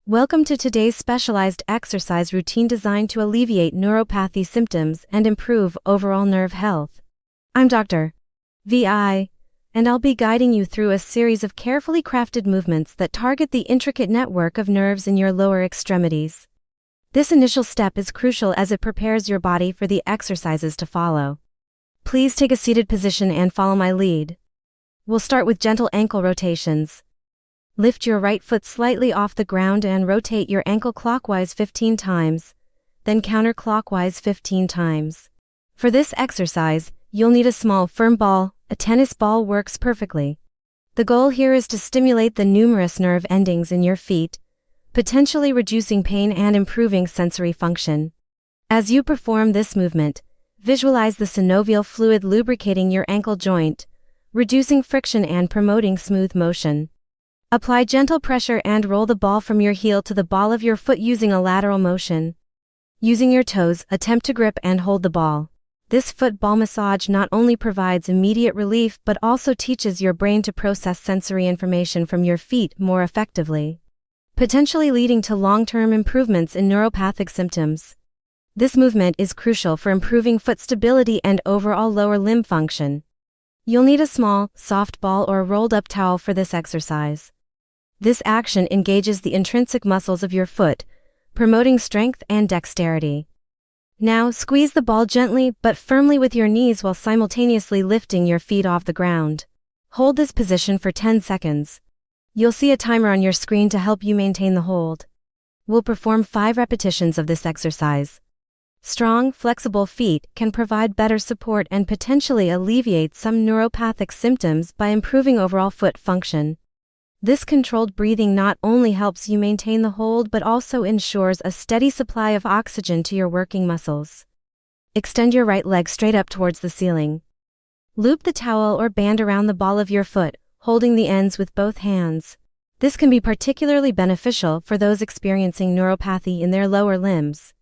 Welcome to today's specialized exercise routine designed to alleviate neuropathy symptoms and improve overall nerve health. I'm Dr. VI, and I'll be guiding you through a series of carefully crafted movements that target the intricate network of nerves in your lower extremities. This initial step is crucial as it prepares your body for the exercises to follow. Please take a seated position and follow my lead. We'll start with gentle ankle rotations. Lift your right foot slightly off the ground and rotate your ankle clockwise 15 times, then counterclockwise 15 times. For this exercise, you'll need a small firm ball. A tennis ball works perfectly. The goal here is to stimulate the numerous nerve endings in your feet, potentially reducing pain and improving sensory function. As you perform this movement, visualize the synovial fluid lubricating your ankle joint, reducing friction and promoting smooth motion. Apply gentle pressure and roll the ball from your heel to the ball of your foot using a lateral motion. Using your toes, attempt to grip and hold the ball. This foot ball massage not only provides immediate relief but also teaches your brain to process sensory information from your feet more effectively, potentially leading to long-term improvements in neuropathic symptoms. This movement is crucial for improving foot stability and overall lower limb function. You'll need a small, soft ball or rolled-up towel for this exercise. This action engages the intrinsic muscles of your foot, promoting strength and dexterity. Now, squeeze the ball gently but firmly with your knees while simultaneously lifting your feet off the ground. Hold this position for 10 seconds. You'll see a timer on your screen to help you maintain the hold. We'll perform 5 repetitions of this exercise. Strong, flexible feet can provide better support and potentially alleviate some neuropathic symptoms by improving overall foot function. This controlled breathing not only helps you maintain the hold but also ensures a steady supply of oxygen to your working muscles. Extend your right leg straight up towards the ceiling. Loop the towel or band around the ball of your foot, holding the ends with both hands. This can be particularly beneficial for those experiencing neuropathy in their lower limbs.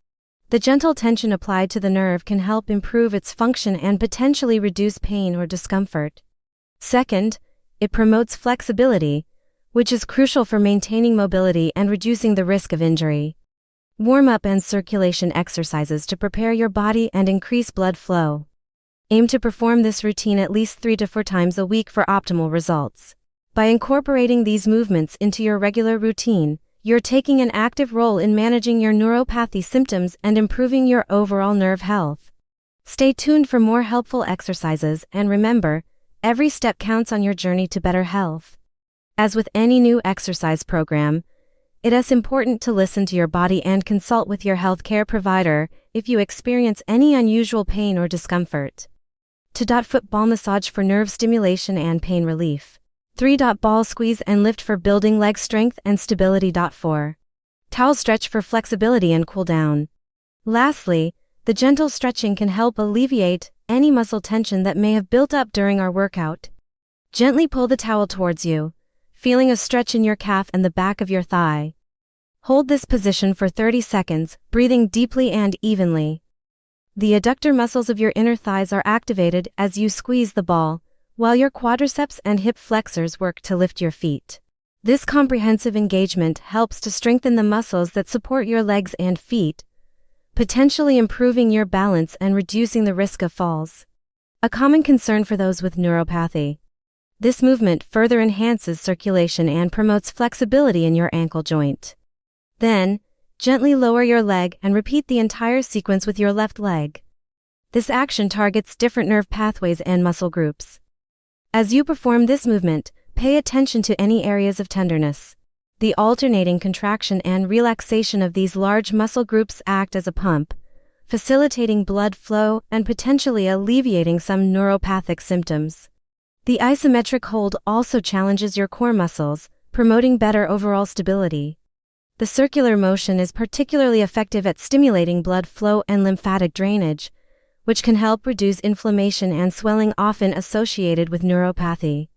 The gentle tension applied to the nerve can help improve its function and potentially reduce pain or discomfort. Second, it promotes flexibility, which is crucial for maintaining mobility and reducing the risk of injury. Warm-up and circulation exercises to prepare your body and increase blood flow. Aim to perform this routine at least 3 to 4 times a week for optimal results. By incorporating these movements into your regular routine, you're taking an active role in managing your neuropathy symptoms and improving your overall nerve health. Stay tuned for more helpful exercises and remember, every step counts on your journey to better health. As with any new exercise program, it is important to listen to your body and consult with your healthcare provider if you experience any unusual pain or discomfort. 2. Foot ball massage for nerve stimulation and pain relief. 3. Ball squeeze and lift for building leg strength and stability. 4. Towel stretch for flexibility and cool down. Lastly, the gentle stretching can help alleviate any muscle tension that may have built up during our workout. Gently pull the towel towards you, feeling a stretch in your calf and the back of your thigh. Hold this position for 30 seconds, breathing deeply and evenly. The adductor muscles of your inner thighs are activated as you squeeze the ball, while your quadriceps and hip flexors work to lift your feet. This comprehensive engagement helps to strengthen the muscles that support your legs and feet, potentially improving your balance and reducing the risk of falls. A common concern for those with neuropathy. This movement further enhances circulation and promotes flexibility in your ankle joint. Then, gently lower your leg and repeat the entire sequence with your left leg. This action targets different nerve pathways and muscle groups. As you perform this movement, pay attention to any areas of tenderness. The alternating contraction and relaxation of these large muscle groups act as a pump, facilitating blood flow and potentially alleviating some neuropathic symptoms. The isometric hold also challenges your core muscles, promoting better overall stability. The circular motion is particularly effective at stimulating blood flow and lymphatic drainage, which can help reduce inflammation and swelling often associated with neuropathy.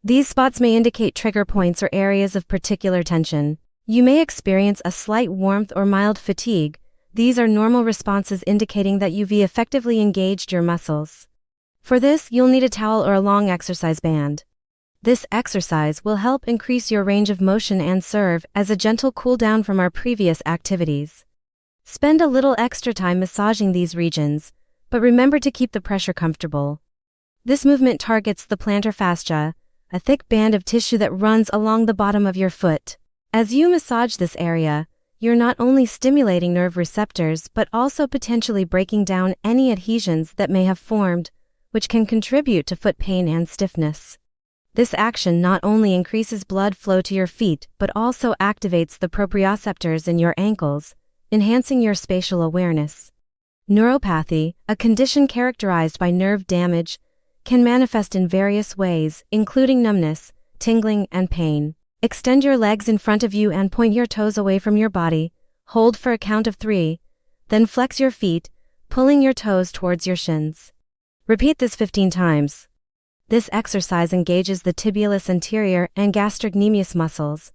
These spots may indicate trigger points or areas of particular tension. You may experience a slight warmth or mild fatigue. These are normal responses indicating that you've effectively engaged your muscles. For this, you'll need a towel or a long exercise band. This exercise will help increase your range of motion and serve as a gentle cool down from our previous activities. Spend a little extra time massaging these regions, but remember to keep the pressure comfortable. This movement targets the plantar fascia, a thick band of tissue that runs along the bottom of your foot. As you massage this area, you're not only stimulating nerve receptors but also potentially breaking down any adhesions that may have formed, which can contribute to foot pain and stiffness. This action not only increases blood flow to your feet but also activates the proprioceptors in your ankles, enhancing your spatial awareness. Neuropathy, a condition characterized by nerve damage, can manifest in various ways, including numbness, tingling, and pain. Extend your legs in front of you and point your toes away from your body. Hold for a count of 3, then flex your feet, pulling your toes towards your shins. Repeat this 15 times. This exercise engages the tibialis anterior and gastrocnemius muscles,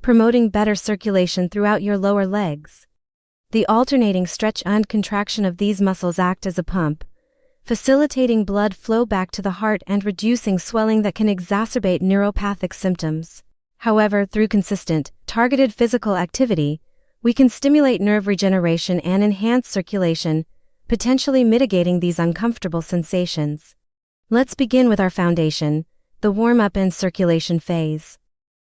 promoting better circulation throughout your lower legs. The alternating stretch and contraction of these muscles act as a pump, facilitating blood flow back to the heart and reducing swelling that can exacerbate neuropathic symptoms. However, through consistent, targeted physical activity, we can stimulate nerve regeneration and enhance circulation, potentially mitigating these uncomfortable sensations. Let's begin with our foundation, the warm-up and circulation phase.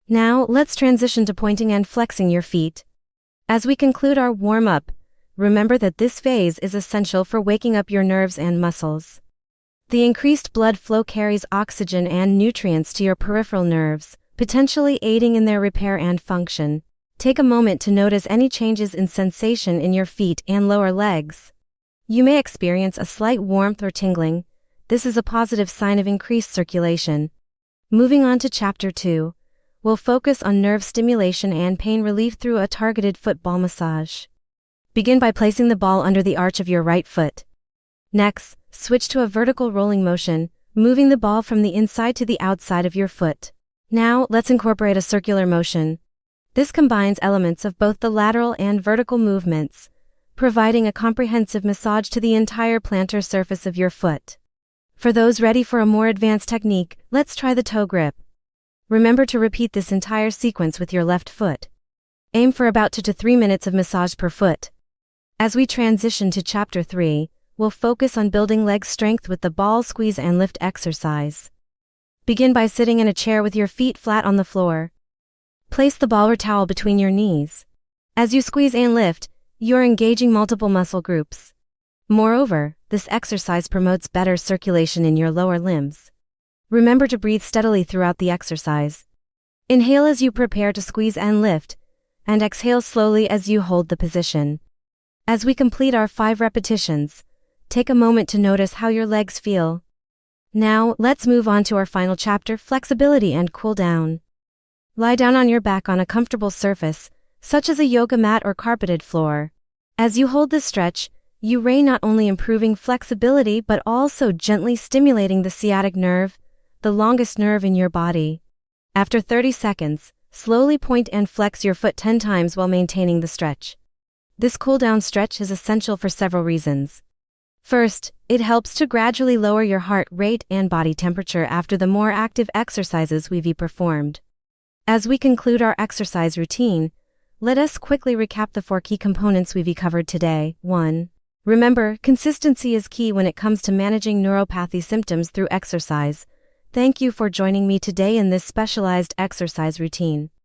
Now, let's transition to pointing and flexing your feet. As we conclude our warm-up, remember that this phase is essential for waking up your nerves and muscles. The increased blood flow carries oxygen and nutrients to your peripheral nerves, potentially aiding in their repair and function. Take a moment to notice any changes in sensation in your feet and lower legs. You may experience a slight warmth or tingling. This is a positive sign of increased circulation. Moving on to Chapter 2, we'll focus on nerve stimulation and pain relief through a targeted foot ball massage. Begin by placing the ball under the arch of your right foot. Next, switch to a vertical rolling motion, moving the ball from the inside to the outside of your foot. Now, let's incorporate a circular motion. This combines elements of both the lateral and vertical movements, providing a comprehensive massage to the entire plantar surface of your foot. For those ready for a more advanced technique, let's try the toe grip. Remember to repeat this entire sequence with your left foot. Aim for about 2 to 3 minutes of massage per foot. As we transition to Chapter 3, we'll focus on building leg strength with the ball squeeze and lift exercise. Begin by sitting in a chair with your feet flat on the floor. Place the ball or towel between your knees. As you squeeze and lift, you're engaging multiple muscle groups. Moreover, this exercise promotes better circulation in your lower limbs. Remember to breathe steadily throughout the exercise. Inhale as you prepare to squeeze and lift, and exhale slowly as you hold the position. As we complete our 5 repetitions, take a moment to notice how your legs feel. Now, let's move on to our final chapter, flexibility and cool down. Lie down on your back on a comfortable surface, such as a yoga mat or carpeted floor. As you hold this stretch, you're not only improving flexibility but also gently stimulating the sciatic nerve, the longest nerve in your body. After 30 seconds, slowly point and flex your foot 10 times while maintaining the stretch. This cool-down stretch is essential for several reasons. First, it helps to gradually lower your heart rate and body temperature after the more active exercises we've performed. As we conclude our exercise routine, let us quickly recap the 4 key components we've covered today. 1. Remember, consistency is key when it comes to managing neuropathy symptoms through exercise. Thank you for joining me today in this specialized exercise routine.